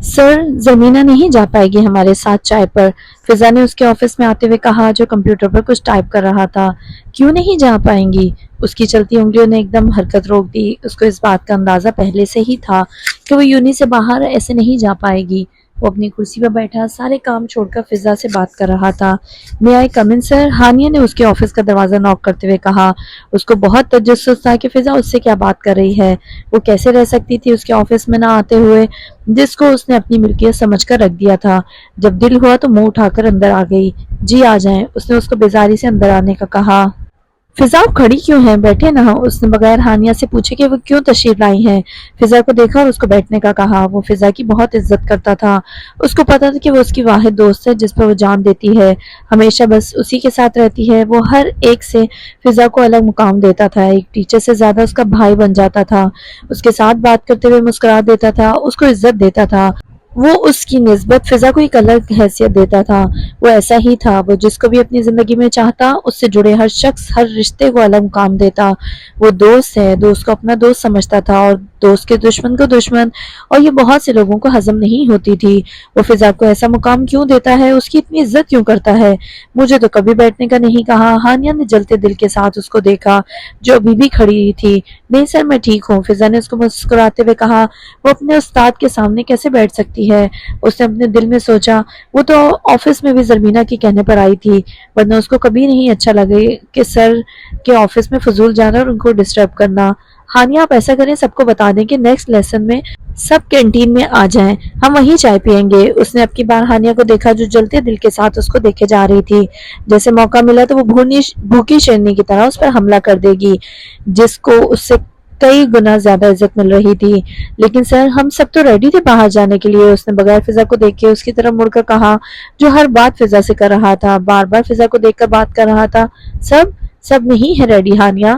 سر زمینہ نہیں جا پائے گی ہمارے ساتھ چائے پر، فضا نے اس کے آفس میں آتے ہوئے کہا جو کمپیوٹر پر کچھ ٹائپ کر رہا تھا۔ کیوں نہیں جا پائیں گی؟ اس کی چلتی انگلیوں نے ایک دم حرکت روک دی۔ اس کو اس بات کا اندازہ پہلے سے ہی تھا کہ وہ یونی سے باہر ایسے نہیں جا پائے گی۔ وہ اپنی کرسی پر بیٹھا سارے کام چھوڑ کر فضا سے بات کر رہا تھا۔ میں آئی کم ان سر؟ ہانیہ نے اس کے آفس کا دروازہ ناک کرتے ہوئے کہا۔ اس کو بہت تجسس تھا کہ فضا اس سے کیا بات کر رہی ہے۔ وہ کیسے رہ سکتی تھی اس کے آفس میں نہ آتے ہوئے، جس کو اس نے اپنی ملکیت سمجھ کر رکھ دیا تھا۔ جب دل ہوا تو منہ اٹھا کر اندر آ گئی۔ جی آ جائیں، اس نے اس کو بیزاری سے اندر آنے کا کہا۔ فضا آپ کھڑی کیوں ہیں؟ بیٹھے نہ، اس نے بغیر ہانیہ سے پوچھے کہ وہ کیوں تشریف لائی ہیں۔ فضا کو دیکھا اور اس کو بیٹھنے کا کہا۔ وہ فضا کی بہت عزت کرتا تھا۔ اس کو پتا تھا کہ وہ اس کی واحد دوست ہے جس پر وہ جان دیتی ہے، ہمیشہ بس اسی کے ساتھ رہتی ہے۔ وہ ہر ایک سے فضا کو الگ مقام دیتا تھا، ایک ٹیچر سے زیادہ اس کا بھائی بن جاتا تھا، اس کے ساتھ بات کرتے ہوئے مسکرا دیتا تھا، اس کو عزت دیتا تھا۔ وہ اس کی نسبت فضا کو ایک الگ حیثیت دیتا تھا۔ وہ ایسا ہی تھا، وہ جس کو بھی اپنی زندگی میں چاہتا اس سے جڑے ہر شخص، ہر رشتے کو الگ مقام دیتا۔ وہ دوست ہے، دوست کو اپنا دوست سمجھتا تھا اور دوست کے دشمن کو دشمن، اور یہ بہت سے لوگوں کو ہضم نہیں ہوتی تھی۔ وہ فضا کو ایسا مقام کیوں دیتا ہے، اس کی اتنی عزت کیوں کرتا ہے؟ مجھے تو کبھی بیٹھنے کا نہیں کہا۔ ہانیہ نے جلتے دل کے ساتھ اس کو دیکھا جو ابھی بھی کھڑی تھی۔ نہیں سر میں ٹھیک ہوں، فضا نے اس کو مسکراتے ہوئے کہا۔ وہ اپنے استاد کے سامنے کیسے بیٹھ سکتی ہے؟ اس نے اپنے دل میں سوچا۔ وہ تو آفس میں بھی زرمینہ کے کہنے پر آئی تھی، ورنہ اس کو کبھی نہیں اچھا لگے کہ سر کے آفس میں فضول جانا اور ان کو ڈسٹرب کرنا۔ ہانیہ آپ ایسا کریں، سب کو بتا دیں کہ نیکسٹ لیسن میں سب کینٹین میں آ جائیں، ہم وہیں چائے پیئیں گے۔ اس نے اب کی بار ہانیہ کو دیکھا جو جلتے دل کے ساتھ اس کو دیکھے جا رہی تھی۔ جیسے موقع ملا تو وہ بھوکی شیرنی کی طرح اس پر حملہ کر دے گی، جس کو اس سے کئی گنا زیادہ عزت مل رہی تھی۔ لیکن سر ہم سب تو ریڈی تھے باہر جانے کے لیے، اس نے بغیر فضا کو دیکھے اس کی طرف مڑ کر کہا، جو ہر بات فضا سے کر رہا تھا، بار بار فضا کو دیکھ کر بات کر رہا تھا۔ سب نہیں ہے ریڈی ہانیہ،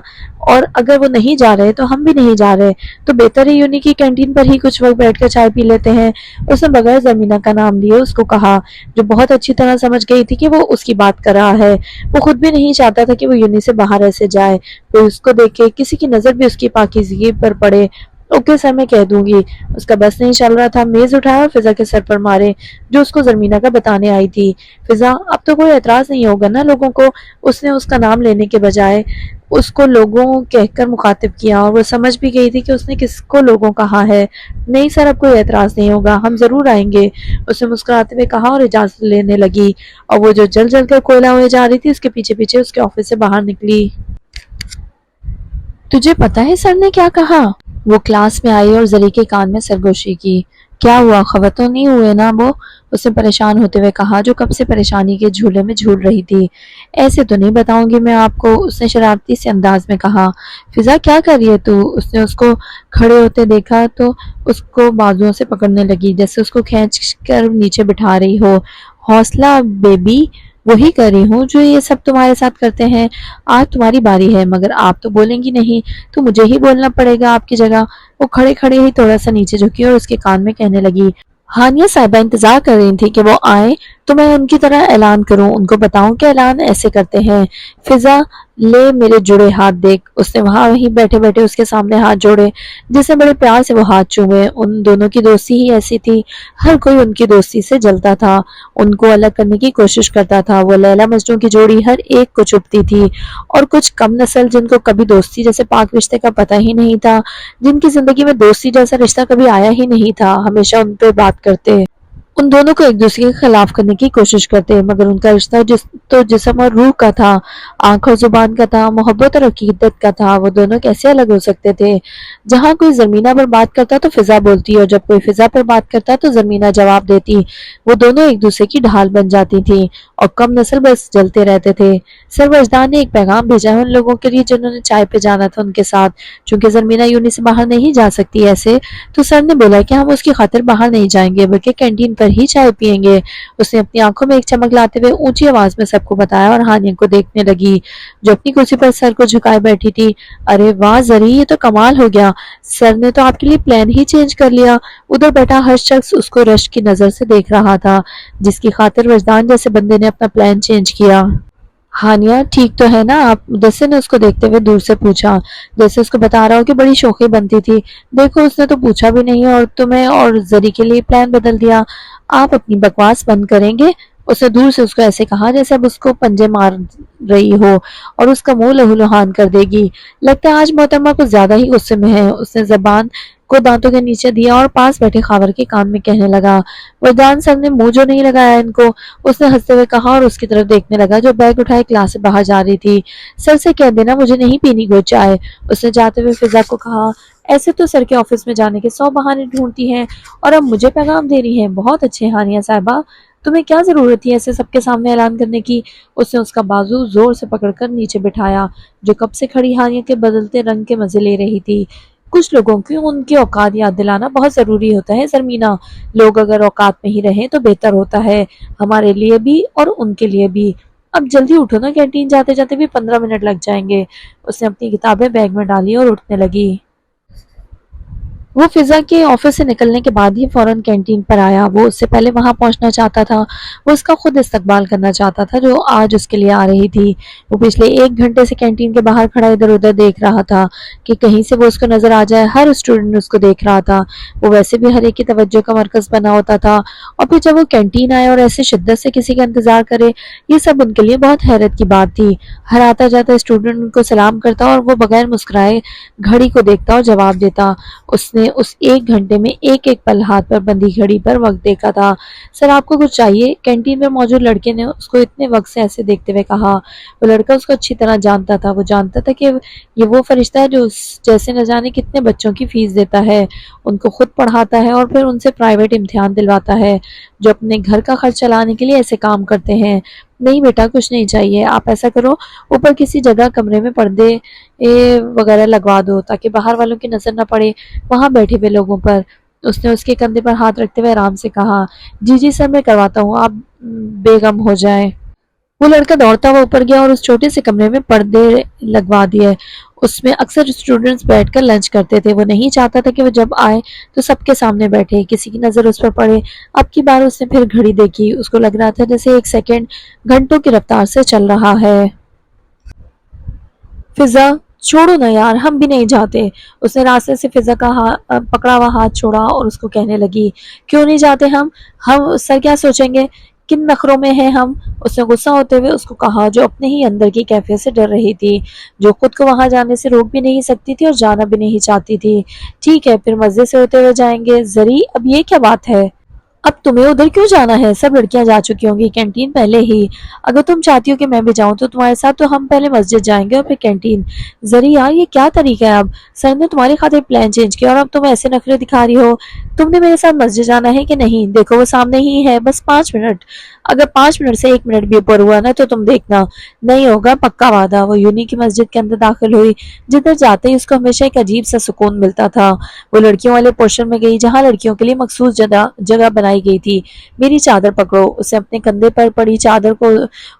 اور اگر وہ نہیں جا رہے تو ہم بھی نہیں جا رہے، تو بہتر ہے یونی کی کینٹین پر ہی کچھ وقت بیٹھ کر چائے پی لیتے ہیں۔ اس نے بغیر زمینہ کا نام لیے اس کو کہا، جو بہت اچھی طرح سمجھ گئی تھی کہ وہ اس کی بات کر رہا ہے۔ وہ خود بھی نہیں چاہتا تھا کہ وہ یونی سے باہر ایسے جائے، کوئی اس کو دیکھے، کسی کی نظر بھی اس کی پاکیزگی پر پڑے۔ اوکے سر میں کہہ دوں گی۔ اس کا بس نہیں چل رہا تھا، میز اٹھایا اور فضا کے سر پر مارے جو اس کو زرمینہ کا بتانے آئی تھی۔ فضا اب تو کوئی اعتراض نہیں ہوگا نا لوگوں کو؟ اس نے اس کا نام لینے کے بجائے اس کو لوگوں کہہ کر مخاطب کیا، اور وہ سمجھ بھی گئی تھی کہ اس نے کس کو لوگوں کہا ہے۔ نہیں سر اب کوئی اعتراض نہیں ہوگا، ہم ضرور آئیں گے، اس نے مسکراتے ہوئے کہا اور اجازت لینے لگی، اور وہ جو جل جل کر کوئلہ ہوئے جا رہی تھی اس کے پیچھے پیچھے اس کے آفس سے باہر نکلی۔ تجھے پتا ہے سر نے کیا کہا؟ وہ کلاس میں آئی اور زری کے کان میں سرگوشی کی۔ کیا ہوا، خبر تو نہیں ہوئے نا وہ؟ اس نے پریشان ہوتے ہوئے کہا، جو کب سے پریشانی کے جھولے میں جھول رہی تھی۔ ایسے تو نہیں بتاؤں گی میں آپ کو، اس نے شرارتی سے انداز میں کہا۔ فضا کیا کر رہی ہے تو؟ اس نے اس کو کھڑے ہوتے دیکھا تو اس کو بازوؤں سے پکڑنے لگی جیسے اس کو کھینچ کر نیچے بٹھا رہی ہو۔ حوصلہ بیبی، وہی کر رہی ہوں جو یہ سب تمہارے ساتھ کرتے ہیں۔ آج تمہاری باری ہے، مگر آپ تو بولیں گی نہیں، تو مجھے ہی بولنا پڑے گا آپ کی جگہ۔ وہ کھڑے کھڑے ہی تھوڑا سا نیچے جھکی اور اس کے کان میں کہنے لگی، ہانیہ صاحبہ انتظار کر رہی تھی کہ وہ آئیں تو میں ان کی طرح اعلان کروں، ان کو بتاؤں کہ اعلان ایسے کرتے ہیں۔ فضا لے میرے جڑے ہاتھ دیکھ۔ اس نے وہیں بیٹھے بیٹھے اس کے سامنے ہاتھ جوڑے، جس نے بڑے پیار سے وہ ہاتھ چومے۔ ان دونوں کی دوستی ہی ایسی تھی، ہر کوئی ان کی دوستی سے جلتا تھا، ان کو الگ کرنے کی کوشش کرتا تھا۔ وہ لیلا مجنوں کی جوڑی ہر ایک کو چبھتی تھی، اور کچھ کم نسل جن کو کبھی دوستی جیسے پاک رشتے کا پتہ ہی نہیں تھا، جن کی زندگی میں دوستی جیسا رشتہ کبھی آیا ہی نہیں تھا، ہمیشہ ان پہ بات کرتے، ان دونوں کو ایک دوسرے کے خلاف کرنے کی کوشش کرتے، مگر ان کا رشتہ تو جسم اور روح کا تھا، آنکھ اور زبان کا تھا، محبت اور عقیدت کا تھا۔ وہ دونوں کیسے الگ ہو سکتے تھے؟ جہاں کوئی زرمینہ پر بات کرتا تو فضا بولتی، اور جب کوئی فضا پر بات کرتا تو زرمینہ جواب دیتی۔ وہ دونوں ایک دوسرے کی ڈھال بن جاتی تھیں، اور کم نسل بس جلتے رہتے تھے۔ سر وجدان نے ایک پیغام بھیجا ہے ان لوگوں کے لیے جنہوں نے چائے پہ جانا تھا ان کے ساتھ، چونکہ زرمینہ یونی سے باہر نہیں جا سکتی ایسے، تو سر نے بولا کہ ہم اس کی خاطر باہر نہیں جائیں گے بلکہ کینٹین پر ہی چائے پیئیں گے۔ اس نے اپنی آنکھوں میں ایک چمک لاتے ہوئے اونچی آواز میں سب کو بتایا، اور ہانیہ کو دیکھنے لگی جو اپنی کرسی پر سر کو جھکائے بیٹھی تھی۔ ارے واہ زری، یہ تو کمال ہو گیا، سر نے تو آپ کے لیے پلان ہی چینج کر لیا۔ ادھر بیٹھا ہر شخص اس کو رشک کی نظر سے دیکھ رہا تھا، جس کی خاطر وجدان جیسے بندے نے اپنا پلان چینج کیا۔ ہانیہ ٹھیک تو ہے نا آپ؟ مدثر نے اس کو دیکھتے ہوئے دور سے پوچھا، جیسے اس کو بتا رہا ہو کہ بڑی شوخی بنتی تھی۔ دیکھو اس نے تو پوچھا بھی نہیں اور تمہیں اور زری کے لیے پلان بدل دیا۔ آپ اپنی بکواس بند کریں گے؟ اس نے دور سے اس کو ایسے کہا جیسے اب اس کو پنجے مار رہی ہو اور اس کا منہ لہو لہان کر دے گی۔ لگتا ہے آج محترمہ کچھ زیادہ ہی غصے میں ہے۔ اس نے زبان کو دانتوں کے نیچے دیا اور پاس بیٹھے خاور کے کان میں کہنے لگا، وجدان سر نے منہ جو نہیں لگایا ان کو۔ اس نے ہنستے ہوئے کہا اور اس کی طرف دیکھنے لگا جو بیگ اٹھائے کلاس سے باہر جا رہی تھی۔ سر سے کہہ دینا مجھے نہیں پینی کوئی چائے۔ اس نے جاتے ہوئے فضا کو کہا، ایسے تو سر کے آفس میں جانے کے 100 بہانے ڈھونڈتی ہیں اور اب مجھے پیغام دے رہی ہیں۔ بہت اچھے ہانیہ صاحبہ، تمہیں کیا ضرورت تھی ایسے سب کے سامنے اعلان کرنے کی؟ اس نے اس کا بازو زور سے پکڑ کر نیچے بٹھایا جو کب سے کھڑی ہانیہ کے بدلتے رنگ کے مزے لے رہی تھی۔ کچھ لوگوں کو ان کی اوقات یاد دلانا بہت ضروری ہوتا ہے زرمینا۔ لوگ اگر اوقات میں ہی رہیں تو بہتر ہوتا ہے، ہمارے لیے بھی اور ان کے لیے بھی۔ اب جلدی اٹھو نا، کینٹین جاتے جاتے بھی 15 منٹ لگ جائیں گے۔ اس نے اپنی کتابیں بیگ میں ڈالی اور اٹھنے لگی۔ وہ فضا کے آفس سے نکلنے کے بعد ہی فوراً کینٹین پر آیا۔ وہ اس سے پہلے وہاں پہنچنا چاہتا تھا۔ وہ اس کا خود استقبال کرنا چاہتا تھا جو آج اس کے لیے آ رہی تھی۔ وہ پچھلے 1 گھنٹے سے کینٹین کے باہر کھڑا ادھر ادھر دیکھ رہا تھا کہ کہیں سے وہ اس کو نظر آ جائے۔ ہر اسٹوڈنٹ اس کو دیکھ رہا تھا۔ وہ ویسے بھی ہر ایک کی توجہ کا مرکز بنا ہوتا تھا اور پھر جب وہ کینٹین آئے اور ایسے شدت سے کسی کا انتظار کرے، یہ سب ان کے لیے بہت حیرت کی بات تھی۔ ہر آتا جاتا اسٹوڈنٹ ان کو سلام کرتا اور وہ بغیر مسکرائے گھڑی کو دیکھتا اور جواب دیتا۔ اس نے اس 1 گھنٹے میں ایک ایک پل ہاتھ پر بندھی گھڑی پر وقت دیکھا تھا۔ سر آپ کو کچھ چاہیے؟ کینٹین میں موجود لڑکے نے اس کو اتنے وقت سے ایسے دیکھتے ہوئے کہا۔ وہ لڑکا اس کو اچھی طرح جانتا تھا۔ وہ جانتا تھا کہ یہ وہ فرشتہ ہے جو اس جیسے نہ جانے کتنے بچوں کی فیس دیتا ہے، ان کو خود پڑھاتا ہے اور پھر ان سے پرائیویٹ امتحان دلواتا ہے، جو اپنے گھر کا خرچ چلانے کے لیے ایسے کام کرتے ہیں۔ نہیں بیٹا کچھ نہیں چاہیے، آپ ایسا کرو اوپر کسی جگہ کمرے میں پردے وغیرہ لگوا دو تاکہ باہر والوں کی نظر نہ پڑے وہاں بیٹھے ہوئے لوگوں پر۔ اس نے اس کے کندھے پر ہاتھ رکھتے ہوئے آرام سے کہا، جی جی سر میں کرواتا ہوں، آپ بے غم ہو جائیں۔ وہ لڑکا دوڑتا ہوا اوپر گیا اور اس چھوٹے سے کمرے میں پردے لگوا دیے۔ اس میں اکثر اسٹوڈنٹس بیٹھ کر لنچ کرتے تھے۔ وہ نہیں چاہتا تھا کہ وہ جب آئے تو سب کے سامنے بیٹھے، کسی کی نظر اس پر پڑے۔ اب کی بار اس نے پھر گھڑی دیکھی۔ اس کو لگ رہا تھا جیسے 1 سیکنڈ گھنٹوں کی رفتار سے چل رہا ہے۔ فضا چھوڑو نا یار، ہم بھی نہیں جاتے۔ اس نے راستے سے فضا کا پکڑا ہوا ہاتھ چھوڑا اور اس کو کہنے لگی، کیوں نہیں جاتے ہم سر کیا سوچیں گے، کن نخروں میں ہیں ہم؟ اس نے غصہ ہوتے ہوئے اس کو کہا جو اپنے ہی اندر کی کیفیت سے ڈر رہی تھی، جو خود کو وہاں جانے سے روک بھی نہیں سکتی تھی اور جانا بھی نہیں چاہتی تھی۔ ٹھیک ہے پھر مزے سے ہوتے ہوئے جائیں گے۔ زری اب یہ کیا بات ہے؟ اب تمہیں ادھر کیوں جانا ہے؟ سب لڑکیاں جا چکی ہوں گی کینٹین پہلے ہی۔ اگر تم چاہتی ہو کہ میں بھی جاؤں تو تمہارے ساتھ، تو ہم پہلے مسجد جائیں گے اور پھر کینٹین۔ زری یار یہ کیا طریقہ ہے؟ اب سر نے تمہاری خاطر پلان چینج کیا اور اب تم ایسے نخرے دکھا رہی ہو۔ تم نے میرے ساتھ مسجد جانا ہے کہ نہیں؟ دیکھو وہ سامنے ہی ہے، بس 5 منٹ۔ اگر 5 منٹ سے 1 منٹ بھی اوپر ہوا نا تو تم دیکھنا نہیں ہوگا، پکا وعدہ۔ وہ یونی کی مسجد کے اندر داخل ہوئی جدھر جاتے ہی اس کو ہمیشہ ایک عجیب سا سکون ملتا تھا۔ وہ لڑکیوں والے پورشن میں گئی جہاں لڑکیوں کے لیے مخصوص جگہ بنائی گئی تھی۔ میری چادر پکڑو، اسے اپنے کندھے پر پڑی چادر کو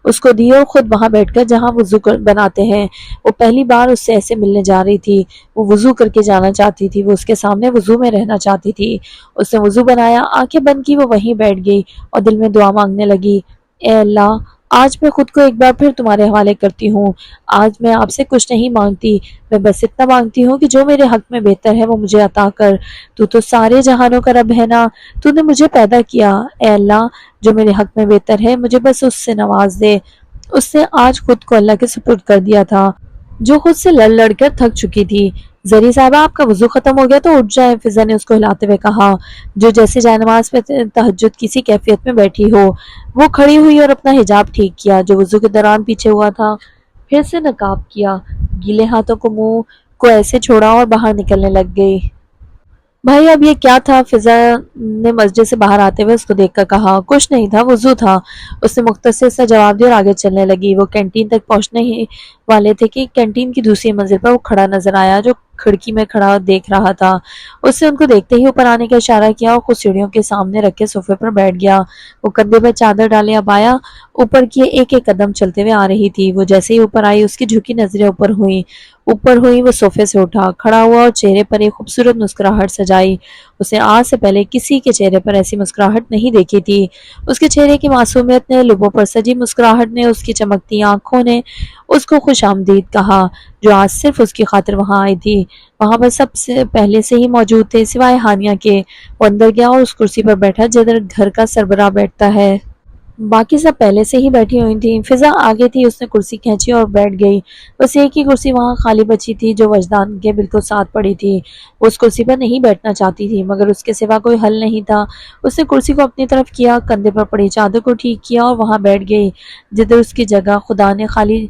اس کو دی اور خود وہاں بیٹھ کر جہاں وضو بناتے ہیں۔ وہ پہلی بار اس سے ایسے ملنے جا رہی تھی۔ وہ وضو کر کے جانا چاہتی تھی، وہ اس کے سامنے وضو میں رہنا چاہتی تھی۔ اس نے وضو بنایا، آنکھیں بند کی، وہ وہیں بیٹھ گئی اور دل میں دعا مانگنے لگی، اے اللہ آج میں خود کو ایک بار پھر تمہارے حوالے کرتی ہوں۔ آج میں آپ سے کچھ نہیں مانگتی، میں بس اتنا مانگتی ہوں کہ جو میرے حق میں بہتر ہے وہ مجھے عطا کر۔ تو سارے جہانوں کا رب ہے نا، تو نے مجھے پیدا کیا، اے اللہ جو میرے حق میں بہتر ہے مجھے بس اس سے نواز دے۔ اس نے آج خود کو اللہ کے سپرد کر دیا تھا جو خود سے لڑ لڑ کر تھک چکی تھی۔ زری صاحبہ آپ کا وضو ختم ہو گیا تو اٹھ جائیں، فضا نے اس کو ہلاتے ہوئے کہا جو جیسے جائے نماز پہ تہجد کسی کیفیت میں بیٹھی ہو۔ وہ کھڑی ہوئی اور اپنا حجاب ٹھیک کیا جو وضو کے دوران پیچھے ہوا تھا، پھر سے نقاب کیا، گیلے ہاتھوں کو منہ کو ایسے چھوڑا اور باہر نکلنے لگ گئی۔ بھائی اب یہ کیا تھا؟ فضا نے مسجد سے باہر آتے ہوئے اس کو دیکھ کر کہا۔ کچھ نہیں تھا، وضو تھا، اس نے مختصر سا جواب دیا اور آگے چلنے لگی۔ وہ کینٹین تک پہنچنے ہی والے تھے کہ کینٹین کی دوسری منزل پر وہ کھڑا نظر آیا جو کھڑکی میں کھڑا دیکھ رہا تھا۔ اس نے ان کو دیکھتے ہی اوپر آنے کا اشارہ کیا اور خود سیڑھیوں کے سامنے رکھے صوفے پر بیٹھ گیا۔ وہ کندھے پر چادر ڈالے اب آیا اوپر کیے ایک ایک قدم چلتے ہوئے آ رہی تھی۔ وہ جیسے ہی اوپر آئی اس کی جھکی نظریں اوپر ہوئیں۔ اوپر ہوئی وہ صوفے سے اٹھا کھڑا ہوا اور چہرے پر ایک خوبصورت مسکراہٹ سجائی۔ اس نے آج سے پہلے کسی کے چہرے پر ایسی مسکراہٹ نہیں دیکھی تھی۔ اس کے چہرے کی معصومیت نے، لبوں پر سجی مسکراہٹ نے، اس کی چمکتی آنکھوں نے اس کو خوش آمدید کہا، جو آج صرف اس کی خاطر وہاں آئی تھی۔ وہاں پر سب سے پہلے سے ہی موجود تھے سوائے ہانیہ کے۔ وہ اندر گیا اور اس کرسی پر بیٹھا جدھر گھر کا سربراہ بیٹھتا ہے۔ باقی سب پہلے سے ہی بیٹھی ہوئی تھیں۔ فضا آگے تھی، اس نے کرسی کھینچی اور بیٹھ گئی۔ بس ایک ہی کرسی وہاں خالی بچی تھی جو وجدان کے بالکل ساتھ پڑی تھی۔ وہ اس کرسی پر نہیں بیٹھنا چاہتی تھی مگر اس کے سوا کوئی حل نہیں تھا۔ اس نے کرسی کو اپنی طرف کیا، کندھے پر پڑی چادر کو ٹھیک کیا اور وہاں بیٹھ گئی جدھر اس کی جگہ خدا نے خالی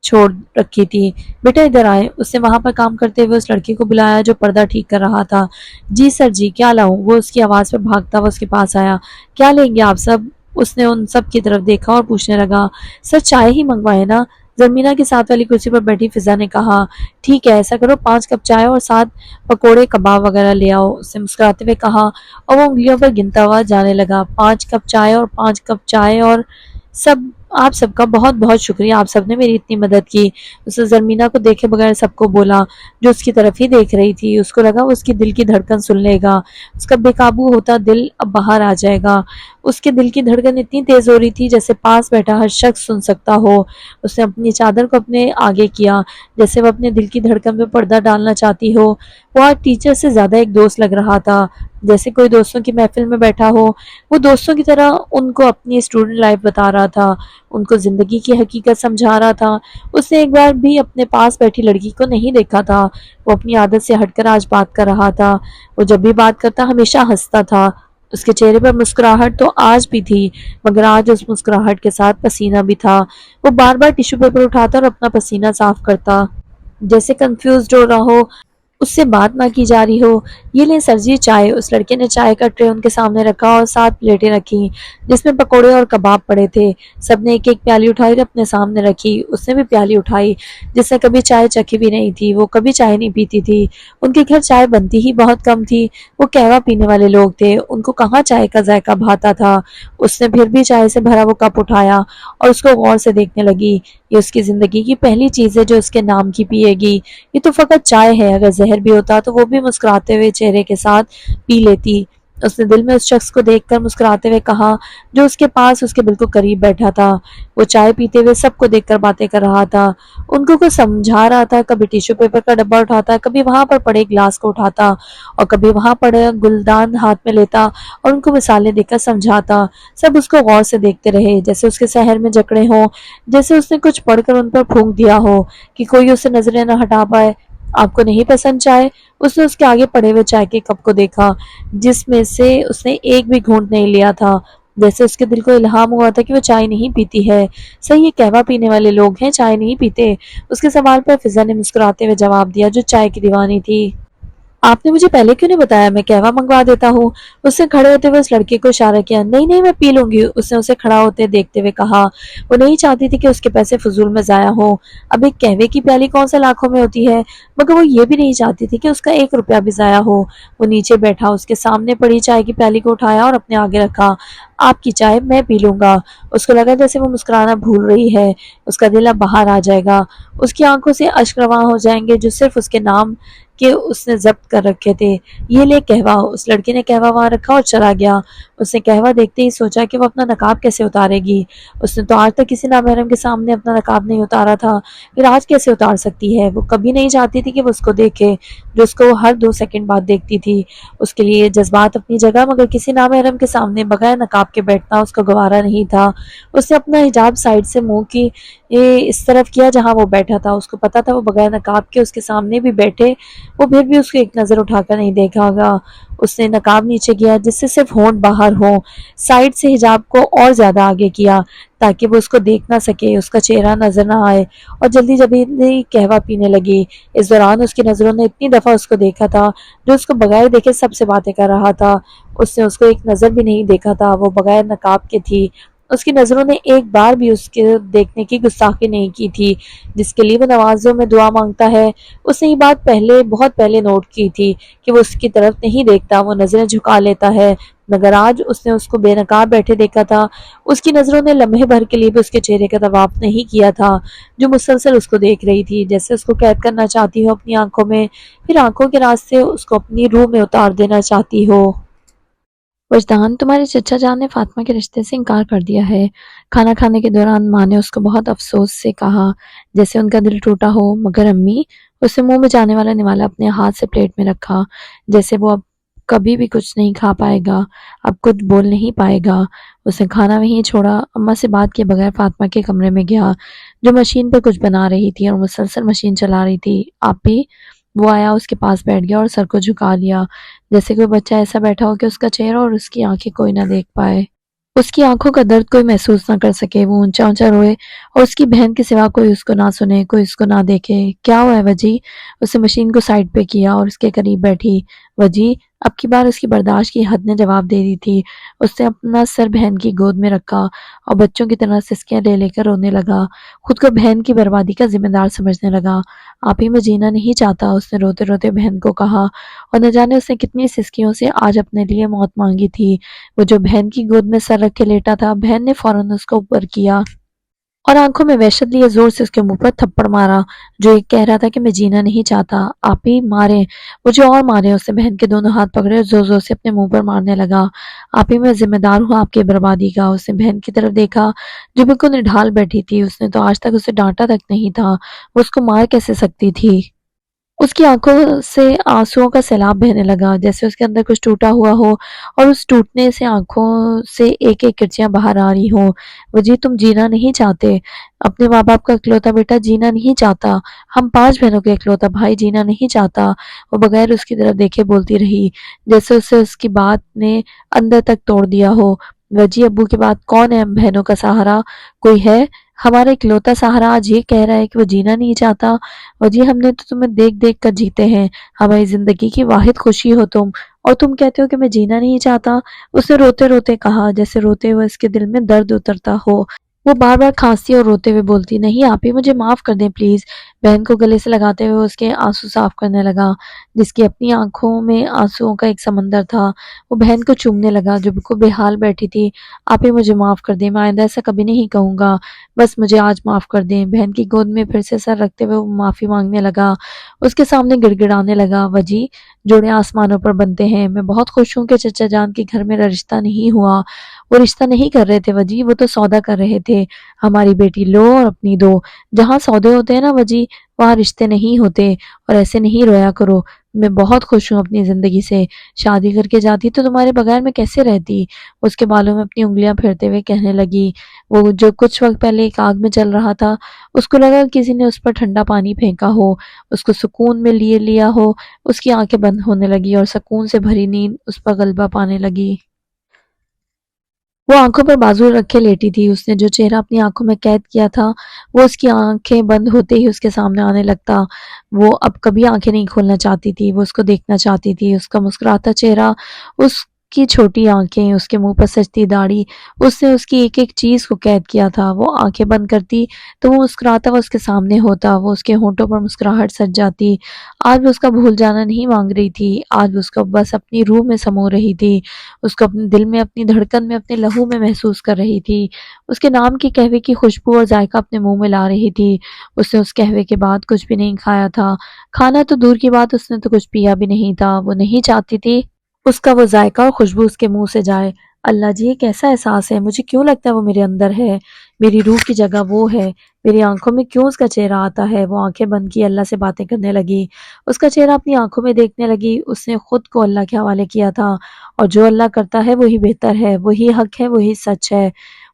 چھوڑ رکھی تھی۔ بیٹا ادھر آئے، اس نے وہاں پر کام کرتے ہوئے اس لڑکی کو بلایا جو پردہ ٹھیک کر رہا تھا۔ جی سر جی، کیا لاؤں؟ وہ اس کی آواز پر بھاگتا ہوا اس کے پاس آیا۔ کیا لیں گے آپ سب؟ اس نے ان سب کی طرف دیکھا اور پوچھنے لگا۔ سر چائے ہی منگوائے نا؟ زرمینہ کے ساتھ والی کرسی پر بیٹھی فضا نے کہا۔ ٹھیک ہے ایسا کرو، 5 کپ چائے اور ساتھ پکوڑے کباب وغیرہ لے آؤ، اس نے مسکراتے ہوئے کہا اور وہ انگلیوں پر گنتا ہوا جانے لگا۔ 5 کپ چائے اور 5 کپ چائے اور سب آپ سب کا بہت بہت شکریہ، آپ سب نے میری اتنی مدد کی۔ اس نے زرمینہ کو دیکھے بغیر سب کو بولا جو اس کی طرف ہی دیکھ رہی تھی۔ اس کو لگا وہ اس کی دل کی دھڑکن سن لے گا، اس کا بے قابو ہوتا دل اب باہر آ جائے گا۔ اس کے دل کی دھڑکن اتنی تیز ہو رہی تھی جیسے پاس بیٹھا ہر شخص سن سکتا ہو۔ اس نے اپنی چادر کو اپنے آگے کیا جیسے وہ اپنے دل کی دھڑکن پہ پردہ ڈالنا چاہتی ہو۔ وہ آج ٹیچر سے زیادہ ایک دوست لگ رہا تھا، جیسے کوئی دوستوں کی محفل میں بیٹھا ہو۔ وہ دوستوں کی طرح ان کو اپنی اسٹوڈنٹ لائف بتا رہا تھا، ان کو زندگی کی حقیقت سمجھا رہا تھا۔ اس نے ایک بار بھی اپنے پاس بیٹھی لڑکی کو نہیں دیکھا تھا۔ وہ اپنی عادت سے ہٹ کر آج بات کر رہا تھا۔ وہ جب بھی بات کرتا ہمیشہ ہنستا تھا۔ اس کے چہرے پر مسکراہٹ تو آج بھی تھی مگر آج اس مسکراہٹ کے ساتھ پسینہ بھی تھا۔ وہ بار بار ٹیشو پیپر اٹھاتا اور اپنا پسینہ صاف کرتا جیسے کنفیوزڈ ہو رہا ہو، اس سے بات نہ کی جا رہی ہو۔ یہ لیں سر جی چائے۔ اس لڑکے نے چائے کا ٹرے ان کے سامنے رکھا اور 7 پلیٹیں رکھی جس میں پکوڑے اور کباب پڑے تھے۔ سب نے ایک ایک پیالی اٹھائی اور اپنے سامنے رکھی۔ اس نے بھی پیالی اٹھائی، جس نے کبھی چائے چکھی بھی نہیں تھی۔ وہ کبھی چائے نہیں پیتی تھی، ان کے گھر چائے بنتی ہی بہت کم تھی۔ وہ قہوہ پینے والے لوگ تھے، ان کو کہاں چائے کا ذائقہ بھاتا تھا۔ اس نے پھر بھی چائے سے بھرا وہ کپ اٹھایا اور اس کو غور سے دیکھنے لگی۔ یہ اس کی زندگی کی پہلی چیز ہے جو اس کے نام کی پیے گی۔ یہ تو فقط چائے ہے، اگر زہر بھی ہوتا تو وہ بھی مسکراتے ہوئے چہرے کے ساتھ پی لیتی۔ اس نے دل میں اس شخص کو دیکھ کر مسکراتے ہوئے کہا جو اس کے پاس اس کے بالکل قریب بیٹھا تھا۔ وہ چائے پیتے ہوئے سب کو دیکھ کر باتیں کر رہا تھا، ان کو کچھ سمجھا رہا تھا۔ کبھی ٹیشو پیپر کا ڈبہ اٹھاتا، کبھی وہاں پر پڑے گلاس کو اٹھاتا اور کبھی وہاں پڑے گلدان ہاتھ میں لیتا اور ان کو مثالیں دے کر سمجھاتا۔ سب اس کو غور سے دیکھتے رہے جیسے اس کے سحر میں جکڑے ہوں، جیسے اس نے کچھ پڑھ کر ان پر پھونک دیا ہو کہ کوئی اسے نظریں نہ ہٹا پائے۔ آپ کو نہیں پسند چائے؟ اس نے اس کے آگے پڑے ہوئے چائے کے کپ کو دیکھا جس میں سے اس نے ایک بھی گھونٹ نہیں لیا تھا، جیسے اس کے دل کو الہام ہوا تھا کہ وہ چائے نہیں پیتی ہے۔ صحیح، یہ قہوہ پینے والے لوگ ہیں، چائے نہیں پیتے۔ اس کے سوال پر فضا نے مسکراتے ہوئے جواب دیا جو چائے کی دیوانی تھی۔ آپ نے مجھے پہلے کیوں نہیں بتایا؟ میں قہوہ منگوا دیتا ہوں۔ اس نے کھڑے ہوتے ہوئے اس لڑکے کو اشارہ کیا۔ نہیں نہیں، میں پی لوں گی، اس نے اسے کھڑا ہوتے دیکھتے ہوئے کہا۔ وہ نہیں چاہتی تھی کہ اس کے پیسے فضول میں ضائع ہوں۔ اب ایک قہوے کی پیالی کون سے لاکھوں میں ہوتی ہے، مگر وہ یہ بھی نہیں چاہتی تھی کہ اس کا 1 روپیہ بھی ضائع ہو۔ وہ نیچے بیٹھا اس کے سامنے پڑی چائے کی پیالی کو اٹھایا اور اپنے آگے رکھا۔ آپ کی چائے میں پی لوں گا۔ اس کو لگا جیسے وہ مسکرانا بھول رہی ہے، اس کا دل اب باہر آ جائے گا، اس کی آنکھوں سے اشک رواں ہو جائیں گے جو صرف اس کے نام کہ اس نے ضبط کر رکھے تھے۔ یہ لے قہوہ۔ اس لڑکی نے قہوہ وہاں رکھا اور چلا گیا۔ اس نے قہوہ دیکھتے ہی سوچا کہ وہ اپنا نقاب کیسے اتارے گی۔ اس نے تو آج تک کسی نامحرم کے سامنے اپنا نقاب نہیں اتارا تھا، پھر آج کیسے اتار سکتی ہے؟ وہ کبھی نہیں چاہتی تھی کہ وہ اس کو دیکھے جو اس کو ہر 2 سیکنڈ بعد دیکھتی تھی۔ اس کے لیے جذبات اپنی جگہ مگر کسی نامحرم کے سامنے بغیر نقاب کے بیٹھنا اس کو گوارا نہیں تھا۔ اس نے اپنا حجاب سائڈ سے منہ کی اس طرف کیا جہاں وہ بیٹھا تھا۔ اس کو پتا تھا وہ بغیر نقاب کے اس کے سامنے بھی بیٹھے وہ پھر بھی اس کو ایک نظر اٹھا کر نہیں دیکھا گا۔ اس نے نقاب نیچے کیا جس سے صرف ہونٹ باہر ہوں، سائڈ سے حجاب کو اور زیادہ آگے کیا تاکہ وہ اس کو دیکھ نہ سکے، اس کا چہرہ نظر نہ آئے، اور جلدی جلدی قہوہ پینے لگی۔ اس دوران اس کی نظروں نے اتنی دفعہ اس کو دیکھا تھا جو اس کو بغیر دیکھے سب سے باتیں کر رہا تھا۔ اس نے اس کو ایک نظر بھی نہیں دیکھا تھا، وہ بغیر نقاب کے تھی۔ اس کی نظروں نے ایک بار بھی اس کے دیکھنے کی گستاخی نہیں کی تھی جس کے لیے وہ نمازوں میں دعا مانگتا ہے۔ اس نے یہ بات بہت پہلے نوٹ کی تھی کہ وہ اس کی طرف نہیں دیکھتا، وہ نظریں جھکا لیتا ہے مگر آج اس نے اس کو بے نقاب بیٹھے دیکھا تھا۔ اس کی نظروں نے لمحے بھر کے لیے بھی اس کے چہرے کا طواف نہیں کیا تھا، جو مسلسل اس کو دیکھ رہی تھی، جیسے اس کو قید کرنا چاہتی ہو اپنی آنکھوں میں، پھر آنکھوں کے راستے اس کو اپنی روح میں اتار دینا چاہتی ہو۔ وجدان، تمہارے چچا جان نے فاطمہ کے رشتے سے انکار کر دیا ہے۔ کھانا کھانے کے دوران ماں نے اس کو بہت افسوس سے کہا، جیسے ان کا دل ٹوٹا ہو، مگر امی، اسے منہ میں جانے والا نوالا اپنے ہاتھ سے پلیٹ میں رکھا، جیسے وہ اب کبھی بھی کچھ نہیں کھا پائے گا، اب کچھ بول نہیں پائے گا۔ اس نے کھانا وہیں چھوڑا، اماں سے بات کیے بغیر فاطمہ کے کمرے میں گیا، جو مشین پہ کچھ بنا رہی تھی اور مسلسل مشین چلا رہی تھی۔ آپ بھی؟ وہ آیا، اس کے پاس بیٹھ گیا اور سر کو جھکا لیا، جیسے کوئی بچہ ایسا بیٹھا ہو کہ اس کا چہرہ اور اس کی آنکھیں کوئی نہ دیکھ پائے، اس کی آنکھوں کا درد کوئی محسوس نہ کر سکے۔ وہ اونچا اونچا روئے اور اس کی بہن کے سوا کوئی اس کو نہ سنے، کوئی اس کو نہ دیکھے۔ کیا ہوا ہے وجی؟ اس نے مشین کو سائڈ پہ کیا اور اس کے قریب بیٹھی۔ وجی؟ اب کی بار اس کی برداشت کی حد نے جواب دے دی تھی۔ اس نے اپنا سر بہن کی گود میں رکھا اور بچوں کی طرح سسکیاں لے لے کر رونے لگا، خود کو بہن کی بربادی کا ذمہ دار سمجھنے لگا۔ آپ ہی میں جینا نہیں چاہتا، اس نے روتے روتے بہن کو کہا، اور نہ جانے اس نے کتنی سسکیوں سے آج اپنے لیے موت مانگی تھی۔ وہ جو بہن کی گود میں سر رکھ کے لیٹا تھا، بہن نے فوراً اس کو اوپر کیا اور آنکھوں میں وحشت لیے زور سے اس کے منہ پر تھپڑ مارا، جو ایک کہہ رہا تھا کہ میں جینا نہیں چاہتا۔ آپ ہی مارے مجھے اور مارے، اس نے بہن کے دونوں ہاتھ پکڑے اور زور زور سے اپنے منہ پر مارنے لگا۔ آپ ہی میں ذمہ دار ہوں آپ کی بربادی کا۔ اس نے بہن کی طرف دیکھا جو بالکل نڈھال بیٹھی تھی، اس نے تو آج تک اسے ڈانٹا تک نہیں تھا، وہ اس کو مار کیسے سکتی تھی؟ اس کی آنکھوں سے آنسوؤں کا سیلاب بہنے لگا، جیسے اس کے اندر کچھ ٹوٹا ہوا ہو اور اس ٹوٹنے سے آنکھوں سے ایک ایک کرچیاں باہر آ رہی ہوں۔ وجی، تم جینا نہیں چاہتے، اپنے ماں باپ کا اکلوتا بیٹا جینا نہیں چاہتا، ہم 5 بہنوں کے اکلوتا بھائی جینا نہیں چاہتا۔ وہ بغیر اس کی طرف دیکھے بولتی رہی، جیسے اسے اس کی بات نے اندر تک توڑ دیا ہو۔ وجی، ابو کے بعد کون ہے ہم بہنوں کا سہارا؟ کوئی ہے؟ ہمارا اکلوتا سہارا آج یہ کہہ رہا ہے کہ وہ جینا نہیں چاہتا۔ وجی، ہم نے تو تمہیں دیکھ دیکھ کر جیتے ہیں، ہماری زندگی کی واحد خوشی ہو تم، اور تم کہتے ہو کہ میں جینا نہیں چاہتا۔ اس نے روتے روتے کہا، جیسے روتے ہوئے اس کے دل میں درد اترتا ہو۔ وہ بار بار کھانستی اور روتے ہوئے بولتی، نہیں آپ ہی مجھے معاف کر دیں پلیز۔ بہن کو گلے سے لگاتے ہوئے اس کے آنسو صاف کرنے لگا، جس کی اپنی آنکھوں میں آنسوؤں کا ایک سمندر تھا۔ وہ بہن کو چومنے لگا جو بالکل بے حال بیٹھی تھی۔ آپ ہی مجھے معاف کر دیں، میں آئندہ ایسا کبھی نہیں کہوں گا، بس مجھے آج معاف کر دیں۔ بہن کی گود میں پھر سے سر رکھتے ہوئے وہ معافی مانگنے لگا، اس کے سامنے گڑ گڑانے لگا، وجی، جوڑے آسمانوں پر بنتے ہیں، میں بہت خوش ہوں کہ چچا جان کے گھر میرا رشتہ نہیں ہوا۔ وہ رشتہ نہیں کر رہے تھے وجی، وہ تو سودا کر رہے تھے، ہماری بیٹی لو اور اپنی دو۔ جہاں سودے ہوتے ہیں نا وجی، وہاں رشتے نہیں ہوتے، اور ایسے نہیں رویا کرو۔ میں بہت خوش ہوں اپنی زندگی سے، شادی کر کے جاتی تو تمہارے بغیر میں کیسے رہتی؟ اس کے بالوں میں اپنی انگلیاں پھیرتے ہوئے کہنے لگی، وہ جو کچھ وقت پہلے ایک آگ میں چل رہا تھا، اس کو لگا کسی نے اس پر ٹھنڈا پانی پھینکا ہو، اس کو سکون میں لیے لیا ہو۔ اس کی آنکھیں بند ہونے لگی اور سکون سے بھری نیند اس پر غلبہ پانے لگی۔ وہ آنکھوں پر بازو رکھے لیٹی تھی، اس نے جو چہرہ اپنی آنکھوں میں قید کیا تھا وہ اس کی آنکھیں بند ہوتے ہی اس کے سامنے آنے لگتا۔ وہ اب کبھی آنکھیں نہیں کھولنا چاہتی تھی، وہ اس کو دیکھنا چاہتی تھی، اس کا مسکراتا چہرہ، اس کی چھوٹی آنکھیں، اس کے منہ پر سجتی داڑھی، اس نے اس کی ایک ایک چیز کو قید کیا تھا۔ وہ آنکھیں بند کرتی تو وہ مسکراتا وہ اس کے سامنے ہوتا، وہ اس کے ہونٹوں پر مسکراہٹ سج جاتی۔ آج وہ اس کا بھول جانا نہیں مانگ رہی تھی، آج وہ اس کو بس اپنی روح میں سمو رہی تھی، اس کو اپنے دل میں، اپنی دھڑکن میں، اپنے لہو میں محسوس کر رہی تھی۔ اس کے نام کی قہوے کی خوشبو اور ذائقہ اپنے منہ میں لا رہی تھی۔ اس نے اس قہوے کے بعد کچھ بھی نہیں کھایا تھا، کھانا تو دور کی بات، اس نے تو کچھ پیا بھی نہیں تھا۔ وہ نہیں چاہتی تھی اس کا وہ ذائقہ اور خوشبو اس کے منہ سے جائے۔ اللہ جی، یہ کیسا احساس ہے؟ مجھے کیوں لگتا ہے وہ میرے اندر ہے، میری روح کی جگہ وہ ہے، میری آنکھوں میں کیوں اس کا چہرہ آتا ہے؟ وہ آنکھیں بند کی اللہ سے باتیں کرنے لگی، اس کا چہرہ اپنی آنکھوں میں دیکھنے لگی۔ اس نے خود کو اللہ کے حوالے کیا تھا، اور جو اللہ کرتا ہے وہی بہتر ہے، وہی حق ہے، وہی سچ ہے۔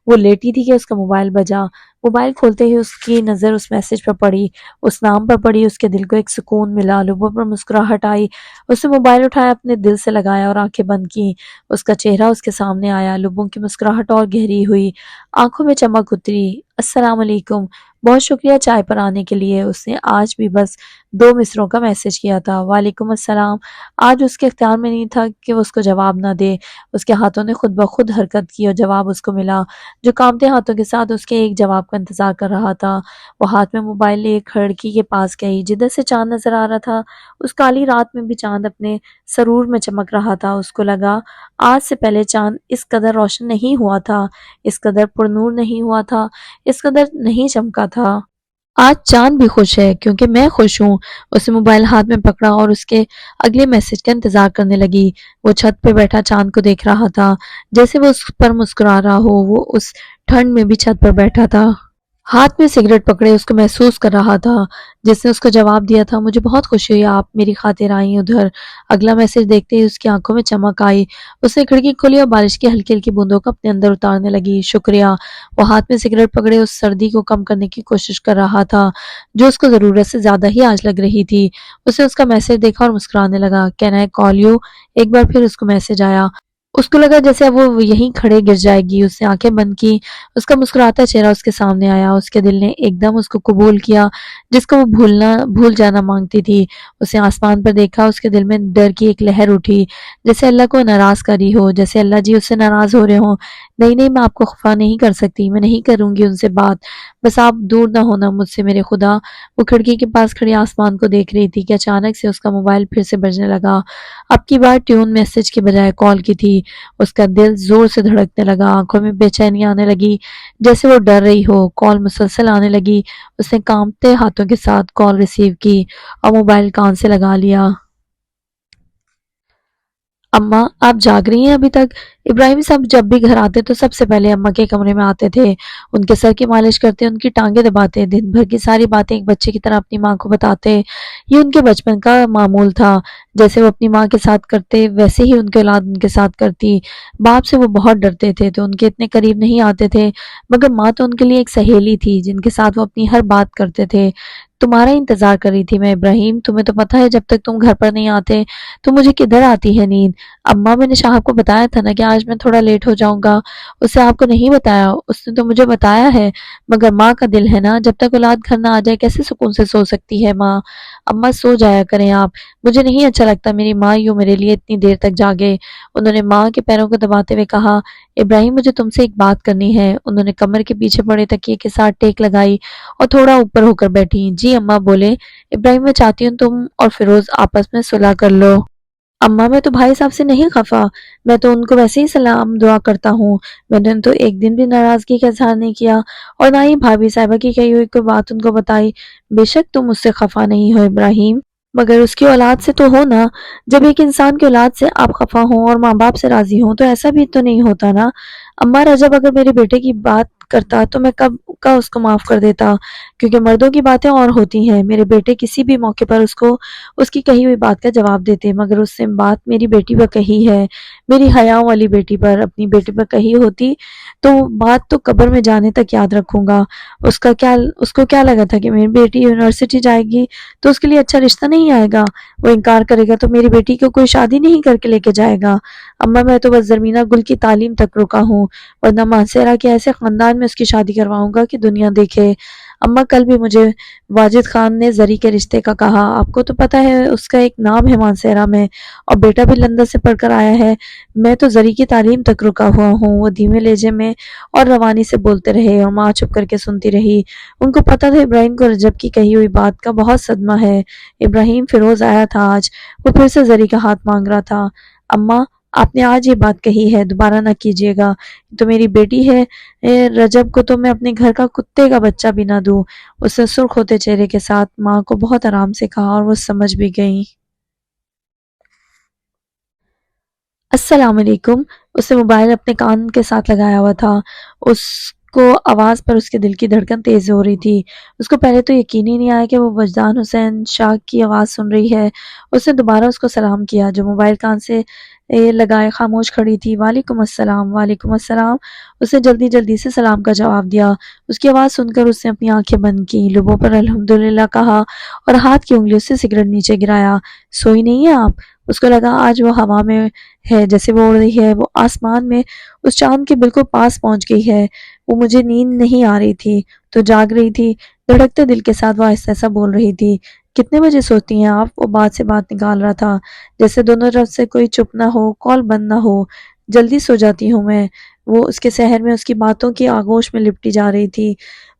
وہ لیٹی تھی کہ اس کا موبائل بجا، موبائل کھولتے ہی اس کی نظر اس میسج پر پڑی، اس نام پر پڑی، اس کے دل کو ایک سکون ملا، لبوں پر مسکراہٹ آئی۔ اس نے موبائل اٹھایا، اپنے دل سے لگایا اور آنکھیں بند کی، اس کا چہرہ اس کے سامنے آیا، لبوں کی مسکراہٹ اور گہری ہوئی، آنکھوں میں چمک اتری۔ السلام علیکم، بہت شکریہ چائے پر آنے کے لیے۔ اس نے آج بھی بس 2 مصرعوں کا میسج کیا تھا، وعلیکم السلام۔ آج اس کے اختیار میں نہیں تھا کہ وہ اس کو جواب نہ دے۔ اس کے ہاتھوں نے خود بخود حرکت کی اور جواب اس کو ملا، جو کانپتے ہاتھوں کے ساتھ اس کے ایک جواب کا انتظار کر رہا تھا۔ وہ ہاتھ میں موبائل لے کھڑکی کے پاس گئی، جدھر سے چاند نظر آ رہا تھا۔ اس کالی رات میں بھی چاند اپنے سرور میں چمک رہا تھا۔ اس کو لگا آج سے پہلے چاند اس قدر روشن نہیں ہوا تھا، اس قدر پرنور نہیں ہوا تھا، اس قدر نہیں چمکا تھا۔ آج چاند بھی خوش ہے کیونکہ میں خوش ہوں۔ اس نے موبائل ہاتھ میں پکڑا اور اس کے اگلے میسج کا انتظار کرنے لگی۔ وہ چھت پہ بیٹھا چاند کو دیکھ رہا تھا، جیسے وہ اس پر مسکرا رہا ہو۔ وہ اس ٹھنڈ میں بھی چھت پر بیٹھا تھا، ہاتھ میں سگریٹ پکڑے اس کو محسوس کر رہا تھا۔ جس نے اس کو جواب دیا تھا، مجھے بہت خوشی ہوئی آپ میری خاطر آئیں ادھر۔ اگلا میسج دیکھتے ہی اس کی آنکھوں میں چمک آئی۔ اس نے کھڑکی کھولی اور بارش کی ہلکی ہلکی بوندوں کو اپنے اندر اتارنے لگی۔ شکریہ۔ وہ ہاتھ میں سگریٹ پکڑے اس سردی کو کم کرنے کی کوشش کر رہا تھا جو اس کو ضرورت سے زیادہ ہی آج لگ رہی تھی۔ اس نے اس کا میسج دیکھا اور مسکرانے لگا۔ Can I call you? ایک بار پھر اس کو میسج آیا۔ اس کو لگا جیسے اب وہ یہیں کھڑے گر جائے گی۔ اس نے آنکھیں بند کی، اس کا مسکراتا چہرہ اس کے سامنے آیا۔ اس کے دل نے ایک دم اس کو قبول کیا جس کو وہ بھول جانا مانگتی تھی۔ اس نے آسمان پر دیکھا، اس کے دل میں ڈر کی ایک لہر اٹھی، جیسے اللہ کو ناراض کری ہو، جیسے اللہ جی اس سے ناراض ہو رہے ہوں۔ نہیں نہیں، میں آپ کو خفا نہیں کر سکتی، میں نہیں کروں گی ان سے بات، بس آپ دور نہ ہونا مجھ سے میرے خدا۔ وہ کھڑکی کے پاس کھڑی آسمان کو دیکھ رہی تھی کہ اچانک سے اس کا موبائل پھر سے بجنے لگا۔ اب کی بار ٹیون میسج کے بجائے کال کی تھی۔ اس کا دل زور سے دھڑکنے لگا، آنکھوں میں بے چینی آنے لگی جیسے وہ ڈر رہی ہو۔ کال مسلسل آنے لگی۔ اس نے کانپتے ہاتھوں کے ساتھ کال ریسیو کی اور موبائل کان سے لگا لیا۔ اماں آپ جاگ رہی ہیں ابھی تک؟ ابراہیم صاحب جب بھی گھر آتے تو سب سے پہلے اماں کے کمرے میں آتے تھے، ان کے سر کی مالش کرتے، ان کی ٹانگیں دباتے، دن بھر کی ساری باتیں ایک بچے کی طرح اپنی ماں کو بتاتے۔ یہ ان کے بچپن کا معمول تھا، جیسے وہ اپنی ماں کے ساتھ کرتے ویسے ہی ان کی اولاد ان کے ساتھ کرتی۔ باپ سے وہ بہت ڈرتے تھے تو ان کے اتنے قریب نہیں آتے تھے، مگر ماں تو ان کے لیے ایک سہیلی تھی جن کے ساتھ وہ اپنی ہر بات کرتے تھے۔ تمہارا انتظار کر رہی تھی میں ابراہیم، تمہیں تو پتہ ہے جب تک تم گھر پر نہیں آتے تو مجھے کدھر آتی ہے نیند۔ اماں میں نے شاہب کو بتایا تھا نا کہ آج میں تھوڑا لیٹ ہو جاؤں گا، اسے آپ کو نہیں بتایا؟ اس نے تو مجھے بتایا ہے، مگر ماں کا دل ہے نا، جب تک اولاد گھر نہ آ جائے کیسے سکون سے سو سکتی ہے ماں؟ اماں سو جایا کریں آپ، مجھے نہیں اچھا لگتا میری ماں یوں میرے لیے اتنی دیر تک جاگے۔ انہوں نے ماں کے پیروں کو دباتے ہوئے کہا، ابراہیم مجھے تم سے ایک بات کرنی ہے۔ انہوں نے کمر کے پیچھے پڑے تکیے کے ساتھ ٹیک لگائی اور تھوڑا اوپر ہو کر بیٹھی۔ جی اماں بولے۔ ابراہیم میں چاہتی ہوں تم اور فیروز آپس میں صلح کر لو۔ اماں میں تو بھائی صاحب سے نہیں خفا، میں تو ان کو ویسے ہی سلام دعا کرتا ہوں، میں نے تو ایک دن بھی ناراضگی کا اظہار نہیں کیا اور نہ ہی بھابھی صاحبہ کی کہی ہوئی کوئی بات ان کو بتائی۔ بے شک تم اس سے خفا نہیں ہو ابراہیم، مگر اس کی اولاد سے تو ہو نا۔ جب ایک انسان کی اولاد سے آپ خفا ہوں اور ماں باپ سے راضی ہوں تو ایسا بھی تو نہیں ہوتا نا۔ اماں رجب اگر میرے بیٹے کی بات کرتا تو میں کب کا اس کو معاف کر دیتا، کیونکہ مردوں کی باتیں اور ہوتی ہیں۔ میرے بیٹے کسی بھی موقع پر اس کو اس کی کہی ہوئی بات کا جواب دیتے، مگر اس نے بات میری بیٹی پر کہی ہے، میری حیاؤں والی بیٹی پر، اپنی بیٹی پر کہی ہوتی تو بات تو قبر میں جانے تک یاد رکھوں گا۔ اس کو کیا لگا تھا کہ میری بیٹی یونیورسٹی جائے گی تو اس کے لیے اچھا رشتہ نہیں آئے گا، وہ انکار کرے گا تو میری بیٹی کو کوئی شادی نہیں کر کے لے کے جائے گا۔ اماں میں تو بس زرمینہ گل کی تعلیم تک رکا ہوں، ورنہ مانسیرا کے ایسے خاندان میں اس کی شادی کرواؤں گا کہ دنیا دیکھے۔ اماں کل بھی مجھے واجد خان نے زری کے رشتے کا کہا، آپ کو تو پتہ ہے اس کا ایک نام ہے مانسیرا میں، اور بیٹا بھی لندن سے پڑھ کر آیا ہے۔ میں تو زری کی تعلیم تک رکا ہوا ہوں۔ وہ دھیمے لہجے میں اور روانی سے بولتے رہے اور ماں چپ کر کے سنتی رہی۔ ان کو پتہ تھا ابراہیم کو رجب کی کہی ہوئی بات کا بہت صدمہ ہے۔ ابراہیم فیروز آیا تھا آج، وہ پھر سے زری کا ہاتھ مانگ رہا تھا۔ اماں آپ نے آج یہ بات کہی ہے، دوبارہ نہ کیجیے گا، تو میری بیٹی ہے رجب کو تو میں اپنے گھر کا کتے کا بچہ بھی نہ دوں۔ اس نے سرخ ہوتے چہرے کے ساتھ ماں کو بہت آرام سے کہا اور وہ سمجھ بھی گئی۔ السلام علیکم۔ اس نے موبائل اپنے کان کے ساتھ لگایا ہوا تھا۔ اس کو آواز پر اس کے دل کی دھڑکن تیز ہو رہی تھی۔ اس کو پہلے تو یقین ہی نہیں آیا کہ وہ وجدان حسین شاہ کی آواز سن رہی ہے۔ اس نے دوبارہ اس کو سلام کیا جو موبائل کان سے لگائے خاموش کھڑی تھی۔ وعلیکم السلام، وعلیکم السلام، اس نے جلدی جلدی سے سلام کا جواب دیا۔ اس کی آواز سن کر اس نے اپنی آنکھیں بند کی، لبوں پر الحمدللہ کہا اور ہاتھ کی انگلیوں سے سگریٹ نیچے گرایا۔ سوئی نہیں ہیں آپ؟ اس کو لگا آج وہ ہوا میں ہے، جیسے وہ اڑ رہی ہے، وہ آسمان میں اس چاند کے بالکل پاس پہنچ گئی ہے۔ وہ مجھے نیند نہیں آ رہی تھی تو جاگ رہی تھی۔ دھڑکتے دل کے ساتھ وہ آہستہ آہستہ بول رہی تھی، کتنے بجے سوتی ہیں آپ؟ وہ بات سے بات نکال رہا تھا، جیسے دونوں طرف سے کوئی چپ نہ ہو، کال بند نہ ہو۔ جلدی سو جاتی ہوں میں۔ وہ اس کے سحر میں اس کی باتوں کی آغوش میں لپٹی جا رہی تھی۔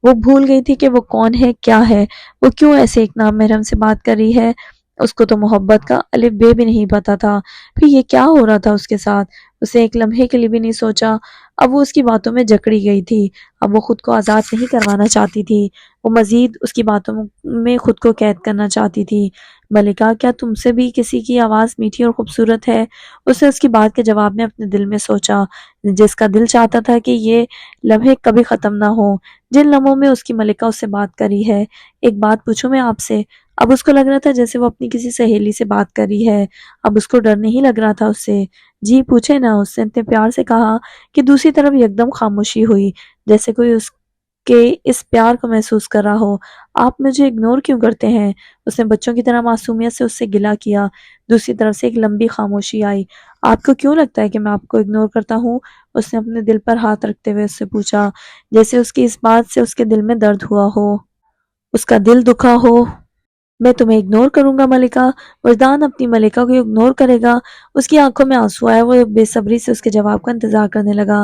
وہ بھول گئی تھی کہ وہ کون ہے، کیا ہے، وہ کیوں ایسے ایک نامحرم سے بات کر رہی ہے۔ اس کو تو محبت کا الف بے بھی نہیں پتا تھا، پھر یہ کیا ہو رہا تھا اس کے ساتھ؟ اسے ایک لمحے کے لیے بھی نہیں سوچا۔ اب وہ اس کی باتوں میں جکڑی گئی تھی، اب وہ خود کو آزاد نہیں کروانا چاہتی تھی، وہ مزید اس کی باتوں میں خود کو قید کرنا چاہتی تھی۔ ملکہ، کیا تم سے بھی کسی کی آواز میٹھی اور خوبصورت ہے؟ اس نے اس کی بات کے جواب میں اپنے دل میں سوچا، جس کا دل چاہتا تھا کہ یہ لمحے کبھی ختم نہ ہوں، جن لمحوں میں اس کی ملکہ اس سے بات کری ہے۔ ایک بات پوچھوں میں آپ سے؟ اب اس کو لگ رہا تھا جیسے وہ اپنی کسی سہیلی سے بات کر رہی ہے، اب اس کو ڈر نہیں لگ رہا تھا اس سے۔ جی پوچھے نا، اس نے اتنے پیار سے کہا کہ دوسری طرف یکدم خاموشی ہوئی، جیسے کوئی اس کے اس پیار کو محسوس کر رہا ہو۔ آپ مجھے اگنور کیوں کرتے ہیں؟ اس نے بچوں کی طرح معصومیت سے اس سے گلہ کیا۔ دوسری طرف سے ایک لمبی خاموشی آئی۔ آپ کو کیوں لگتا ہے کہ میں آپ کو اگنور کرتا ہوں؟ اس نے اپنے دل پر ہاتھ رکھتے ہوئے اس سے پوچھا، جیسے اس کی اس بات سے اس کے دل میں درد ہوا ہو، اس کا دل دکھا ہو۔ میں تمہیں اگنور کروں گا ملکہ؟ وجدان اپنی ملکہ کو اگنور کرے گا؟ اس کی آنکھوں میں آنسو آئے، وہ بے صبری سے اس کے جواب کا انتظار کرنے لگا۔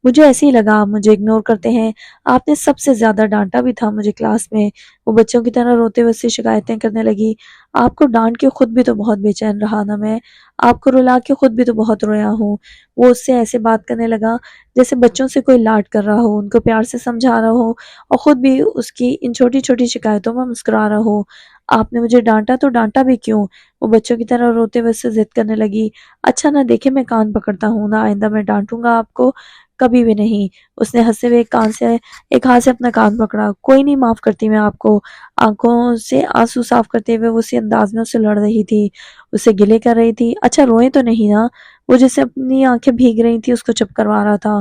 مجھے ایسے ہی لگا آپ مجھے اگنور کرتے ہیں، آپ نے سب سے زیادہ ڈانٹا بھی تھا مجھے کلاس میں۔ وہ بچوں کی طرح روتے ہوئے اس سے شکایتیں کرنے لگی، آپ کو ڈانٹ کے خود بھی تو بہت بے چین رہا نا میں، آپ کو رلا کے خود بھی تو بہت رویا ہوں۔ وہ اس سے ایسے بات کرنے لگا جیسے بچوں سے کوئی لاڈ کر رہا ہو، ان کو پیار سے سمجھا رہا ہو اور خود بھی اس کی ان چھوٹی چھوٹی شکایتوں میں مسکرا رہا ہو۔ آپ نے مجھے ڈانٹا تو ڈانٹا بھی کیوں؟ وہ بچوں کی طرح روتے ہوئے اس سے ضد کرنے لگی۔ اچھا نہ دیکھے میں کان پکڑتا ہوں نا، آئندہ میں ڈانٹوں گا آپ کو کبھی بھی نہیں۔ اس نے ہنسے ہوئے ایک ہاتھ سے اپنا کان پکڑا۔ کوئی نہیں، معاف کرتی میں آپ کو۔ آنکھوں سے آنسو صاف کرتے ہوئے وہ اسی انداز میں اسے لڑ رہی تھی، اسے گلے کر رہی تھی۔ اچھا روئیں تو نہیں نا؟ وہ جسے اپنی آنکھیں بھیگ رہی تھی اس کو چپ کروا رہا تھا۔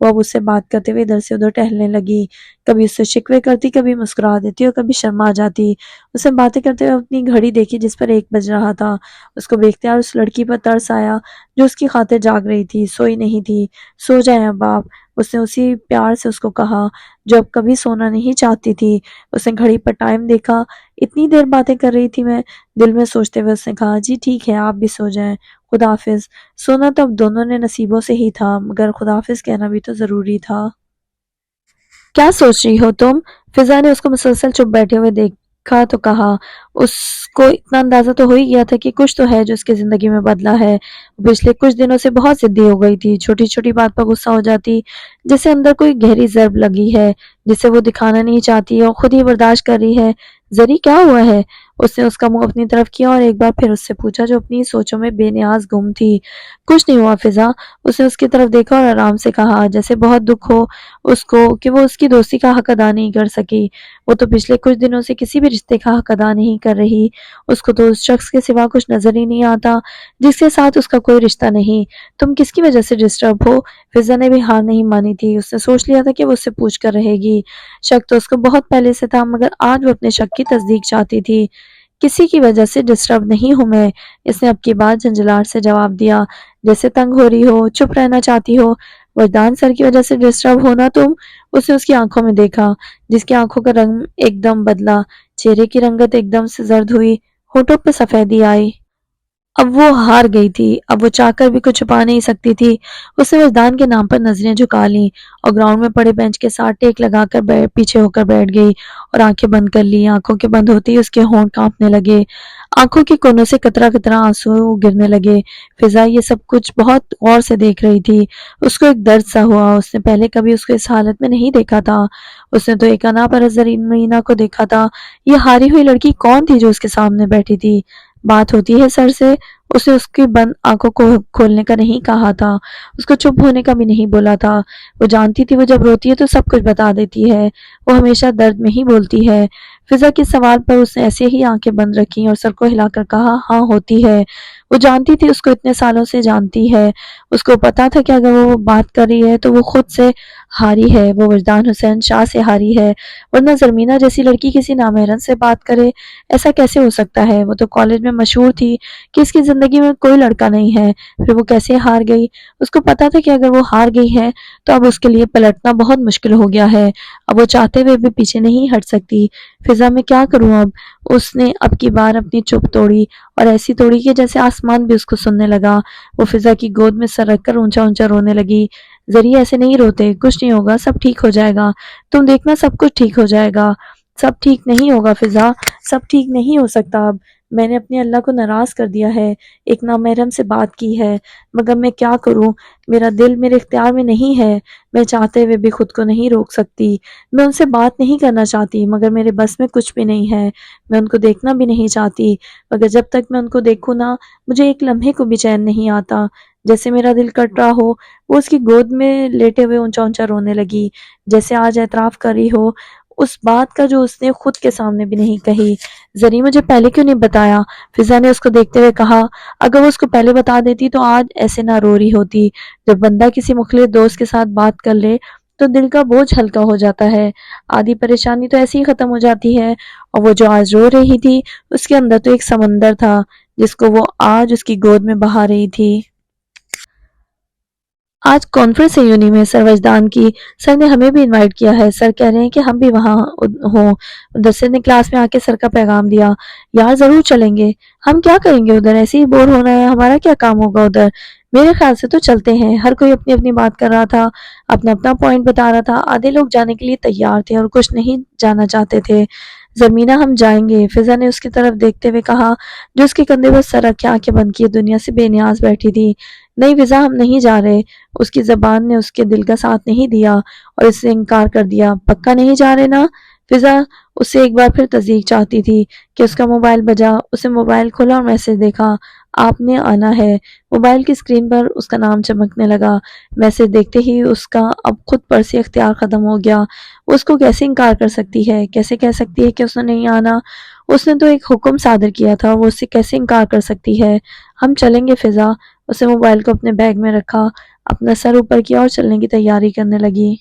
وہ اب اس سے بات کرتے ہوئے ادھر سے ادھر ٹہلنے لگی، کبھی اس سے شکوے کرتی، کبھی مسکرا دیتی اور کبھی شرما جاتی۔ اس سے باتیں کرتے ہوئے اپنی گھڑی دیکھی جس پر 1 بج رہا تھا۔ اس کو بے اختیار اس لڑکی پر ترس آیا جو اس کی خاطر جاگ رہی تھی، سوئی نہیں تھی۔ سو جائیں اب آپ، اس نے اسی پیار سے اس کو کہا جو اب کبھی سونا نہیں چاہتی تھی۔ اس نے گھڑی پر ٹائم دیکھا، اتنی دیر باتیں کر رہی تھی میں؟ دل میں سوچتے ہوئے اس نے کہا، جی ٹھیک ہے آپ بھی سو جائیں، خدا حافظ۔ سونا تو اب دونوں نے نصیبوں سے ہی تھا، مگر خدا حافظ کہنا بھی تو ضروری تھا۔ کیا سوچ رہی ہو تم؟ فضا نے اس کو مسلسل چپ بیٹھے ہوئے دیکھا تو کہا، اس کو اتنا اندازہ تو ہو ہی گیا تھا کہ کچھ تو ہے جو اس کی زندگی میں بدلا ہے۔ پچھلے کچھ دنوں سے بہت ضدی ہو گئی تھی، چھوٹی چھوٹی بات پر غصہ ہو جاتی، جیسے اندر کوئی گہری ضرب لگی ہے جسے وہ دکھانا نہیں چاہتی اور خود ہی برداشت کر رہی ہے۔ زری کیا ہوا ہے؟ اس نے اس کا منہ اپنی طرف کیا اور ایک بار پھر اس سے پوچھا جو اپنی سوچوں میں بے نیاز گم تھی۔ کچھ نہیں ہوا فضا، اس نے اس کی طرف دیکھا اور آرام سے کہا، جیسے بہت دکھ ہو اس کو کہ وہ اس کی دوستی کا حق ادا نہیں کر سکی۔ وہ تو پچھلے کچھ دنوں سے کسی بھی رشتے کا حق ادا نہیں کر رہی، اس کو تو اس شخص کے سوا کچھ نظر ہی نہیں آتا جس کے ساتھ اس کا کوئی رشتہ نہیں۔ تم کس کی وجہ سے ڈسٹرب ہو؟ فضا نے بھی ہار نہیں مانی تھی، اس نے سوچ لیا تھا کہ وہ اس سے پوچھ کر رہے گی۔ شک تو اس کو بہت پہلے سے تھا، مگر آج وہ اپنے شک کی تصدیق چاہتی تھی۔ کسی کی وجہ سے ڈسٹرب نہیں ہوں میں، اس نے اب کی بات جھنجھلاہٹ سے جواب دیا، جیسے تنگ ہو رہی ہو، چپ رہنا چاہتی ہو۔ وجدان سر کی وجہ سے ڈسٹرب ہونا تم؟ اس نے اس کی آنکھوں میں دیکھا، جس کی آنکھوں کا رنگ ایک دم بدلا، چہرے کی رنگت ایک دم سے زرد ہوئی، ہونٹوں پہ سفیدی آئی۔ اب وہ ہار گئی تھی، اب وہ چاہ کر بھی کچھ چھپا نہیں سکتی تھی۔ اس نے وجدان کے نام پر نظریں جھکا لیں اور گراؤنڈ میں پڑے بینچ کے ساتھ ٹیک لگا کر پیچھے ہو کر بیٹھ گئی اور آنکھیں بند کر لی۔ آنکھوں کے بند ہوتے ہی اس کے ہونٹ کانپنے لگے، آنکھوں کے کونوں سے قطرہ قطرہ آنسو گرنے لگے۔ فضا یہ سب کچھ بہت غور سے دیکھ رہی تھی، اس کو ایک درد سا ہوا، اس نے پہلے کبھی اس کو اس حالت میں نہیں دیکھا تھا۔ اس نے تو ایک انا پرست زرینہ کو دیکھا تھا، یہ ہاری ہوئی لڑکی کون تھی جو اس کے سامنے بیٹھی تھی؟ بات ہوتی ہے سر سے؟ اس نے اس کی بند آنکھوں کو کھولنے کا نہیں کہا تھا، اس کو چپ ہونے کا بھی نہیں بولا تھا۔ وہ جانتی تھی وہ جب روتی ہے تو سب کچھ بتا دیتی ہے، وہ ہمیشہ درد میں ہی بولتی ہے۔ فضا کے سوال پر اس نے ایسے ہی آنکھیں بند رکھی اور سر کو ہلا کر کہا ہاں ہوتی ہے۔ وہ جانتی تھی اس کو اتنے سالوں سے جانتی ہے، اس کو پتا تھا کہ اگر وہ بات کر رہی ہے تو وہ خود سے ہاری ہے، وہ وجدان حسین شاہ سے ہاری ہے، ورنہ زرمینہ جیسی لڑکی کسی نامحرم سے بات کرے ایسا کیسے ہو سکتا ہے؟ وہ تو کالج میں مشہور تھی کہ اس کی زندگی میں کوئی لڑکا نہیں ہے، پھر وہ کیسے ہار گئی؟ اس کو پتا تھا کہ اگر وہ ہار گئی ہے تو اب اس کے لیے پلٹنا بہت مشکل ہو گیا ہے، اب وہ چاہتے ہوئے بھی پیچھے نہیں ہٹ سکتی۔ فضا میں کیا کروں اب؟ اس نے اب کی بار اپنی چپ توڑی اور ایسی توڑی کہ جیسے آسمان بھی اس کو سننے لگا۔ وہ فضا کی گود میں سر رکھ کر اونچا اونچا رونے لگی۔ ذریعہ ایسے نہیں روتے، کچھ نہیں ہوگا، سب ٹھیک ہو جائے گا، تم دیکھنا سب کچھ ٹھیک ہو جائے گا۔ سب ٹھیک نہیں ہوگا فضا، سب ٹھیک نہیں ہو سکتا اب، میں نے اپنے اللہ کو ناراض کر دیا ہے، ایک نامحرم سے بات کی ہے، مگر میں کیا کروں؟ میرا دل میرے اختیار میں نہیں ہے، میں چاہتے ہوئے بھی خود کو نہیں روک سکتی، میں ان سے بات نہیں کرنا چاہتی مگر میرے بس میں کچھ بھی نہیں ہے، میں ان کو دیکھنا بھی نہیں چاہتی، مگر جب تک میں ان کو دیکھوں نہ مجھے ایک لمحے کو بھی چین نہیں آتا، جیسے میرا دل کٹ رہا ہو۔ وہ اس کی گود میں لیٹے ہوئے اونچا اونچا رونے لگی، جیسے آج اعتراف کر رہی ہو اس بات کا جو اس نے خود کے سامنے بھی نہیں کہی۔ زری مجھے پہلے کیوں نہیں بتایا؟ فضا نے اس کو دیکھتے ہوئے کہا، اگر وہ اس کو پہلے بتا دیتی تو آج ایسے نہ رو رہی ہوتی۔ جب بندہ کسی مخلص دوست کے ساتھ بات کر لے تو دل کا بوجھ ہلکا ہو جاتا ہے، آدھی پریشانی تو ایسے ہی ختم ہو جاتی ہے، اور وہ جو آج رو رہی تھی اس کے اندر تو ایک سمندر تھا جس کو وہ آج اس کی گود میں بہا رہی تھی۔ آج کانفرنس ہے یونی میں سر وجدان کی، سر نے ہمیں بھی انوائٹ کیا ہے، سر کہہ رہے ہیں کہ ہم بھی وہاں ہوں۔ مدثر نے کلاس میں آ کے سر کا پیغام دیا، یار ضرور چلیں گے، ہم کیا کریں گے ادھر، ایسے ہی بور ہونا ہے، ہمارا کیا کام ہوگا ادھر؟ میرے خیال سے تو چلتے ہیں، ہر کوئی اپنی اپنی بات کر رہا تھا، اپنا اپنا پوائنٹ بتا رہا تھا، آدھے لوگ جانے کے لیے تیار تھے اور کچھ نہیں جانا چاہتے تھے۔ زمینہ ہم جائیں گے، فضا نے اس کی طرف دیکھتے ہوئے کہا، جو اس کے کندھے پر سر رکھے آنکھیں بند کیے دنیا سے بے نیاز بیٹھی تھی۔ نہیں فضا ہم نہیں جا رہے، اس کی زبان نے اس کے دل کا ساتھ نہیں دیا اور اس سے انکار کر دیا۔ پکا نہیں جا رہے نا؟ فضا اس سے ایک بار پھر تصدیق چاہتی تھی کہ اس کا موبائل بجا، اسے موبائل کھولا اور میسج دیکھا، آپ نے آنا ہے۔ موبائل کی اسکرین پر اس کا نام چمکنے لگا، میسج دیکھتے ہی اس کا اب خود پر سے اختیار ختم ہو گیا۔ وہ اس کو کیسے انکار کر سکتی ہے؟ کیسے کہہ سکتی ہے کہ اس نے نہیں آنا؟ اس نے تو ایک حکم صادر کیا تھا، وہ اس سے کیسے انکار کر سکتی ہے؟ ہم چلیں گے فضا۔ اسے موبائل کو اپنے بیگ میں رکھا، اپنا سر اوپر کیا اور چلنے کی تیاری کرنے لگی۔